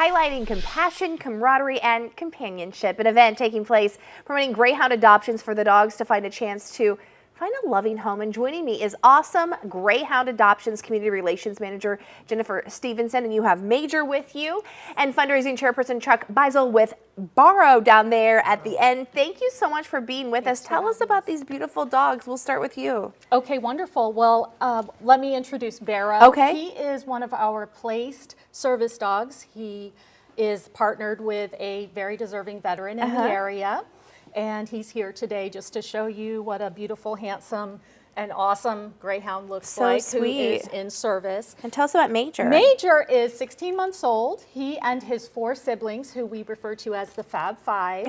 highlighting compassion, camaraderie, and companionship. An event taking place promoting greyhound adoptions for the dogs to find a chance to find a loving home. And joining me is awesome Greyhound Adoptions Community Relations Manager Jennifer Stevenson, and you have Major with you, and fundraising chairperson Chuck Beisel with Borrow down there at the end. Thank you so much for being with us. Tell us about these beautiful dogs. We'll start with you. Okay, wonderful. Well, let me introduce Barrow. Okay. He is one of our placed service dogs. He is partnered with a very deserving veteran in the area. And he's here today just to show you what a beautiful, handsome, and awesome greyhound looks like, who is in service. And tell us about Major. Major is 16 months old. He and his 4 siblings, who we refer to as the Fab Five,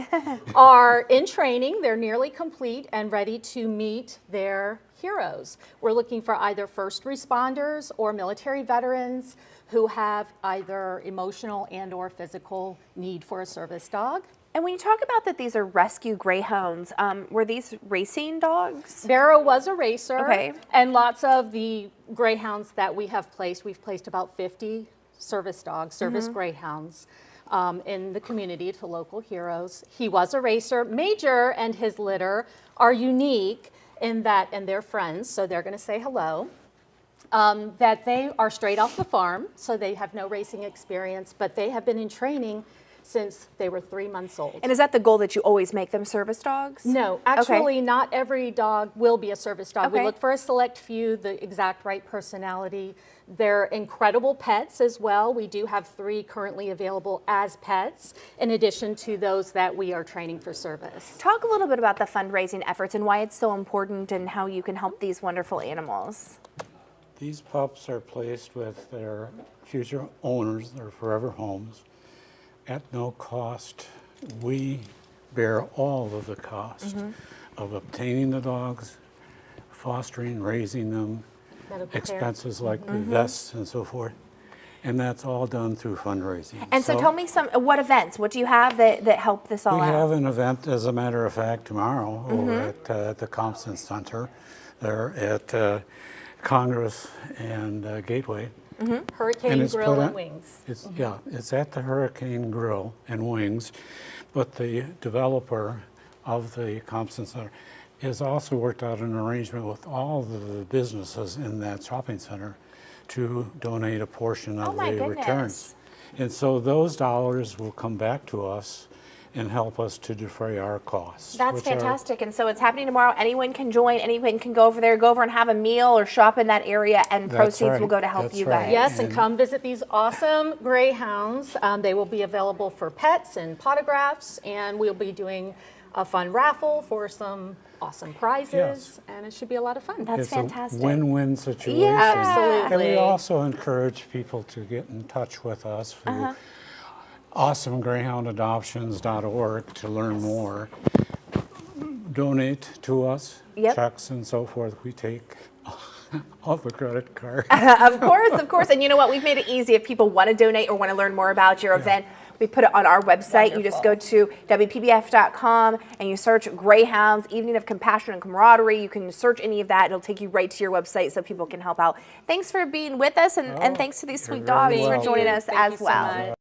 are in training. They're nearly complete and ready to meet their heroes. We're looking for either first responders or military veterans who have either emotional and or physical need for a service dog. And when you talk about that these are rescue greyhounds, were these racing dogs? Barrow was a racer. Okay. And lots of the greyhounds that we have placed, we've placed about 50 service dogs, service greyhounds in the community to local heroes. He was a racer. Major and his litter are unique in that, and they're friends, so they're going to say hello. That they are straight off the farm, so they have no racing experience, but they have been in training since they were 3 months old. And is that the goal, that you always make them service dogs? No, actually not every dog will be a service dog. We look for a select few, the exact right personality. They're incredible pets as well. We do have 3 currently available as pets, in addition to those that we are training for service. Talk a little bit about the fundraising efforts and why it's so important and how you can help these wonderful animals. These pups are placed with their future owners, their forever homes, at no cost. We bear all of the cost of obtaining the dogs, fostering, raising them, Medical expenses like the vests and so forth. And that's all done through fundraising. And so tell me what events, what do you have that help this all out? We have an event, as a matter of fact, tomorrow over at the Compson Center. They're at Congress and Gateway. Hurricane Grill and Wings. It's at the Hurricane Grill and Wings, but the developer of the Compson Center has also worked out an arrangement with all the businesses in that shopping center to donate a portion of the returns. And so those dollars will come back to us and help us to defray our costs. That's fantastic. And so it's happening tomorrow. Anyone can join. Anyone can go over and have a meal or shop in that area, and proceeds will go to help you guys. Yes, and come visit these awesome greyhounds. They will be available for pets and potographs, and we'll be doing a fun raffle for some awesome prizes, and it should be a lot of fun. That's fantastic. It's a win-win situation. Yeah. Absolutely. And we also encourage people to get in touch with us through awesomegreyhoundadoptions.org to learn more. Donate to us, checks and so forth. We take all the credit card. Of course. And you know what? We've made it easy. If people want to donate or want to learn more about your event, we put it on our website. You just go to WPBF.com and you search Greyhounds, Evening of Compassion and Camaraderie. You can search any of that. It'll take you right to your website so people can help out. Thanks for being with us, and thanks to these sweet dogs for joining us as well.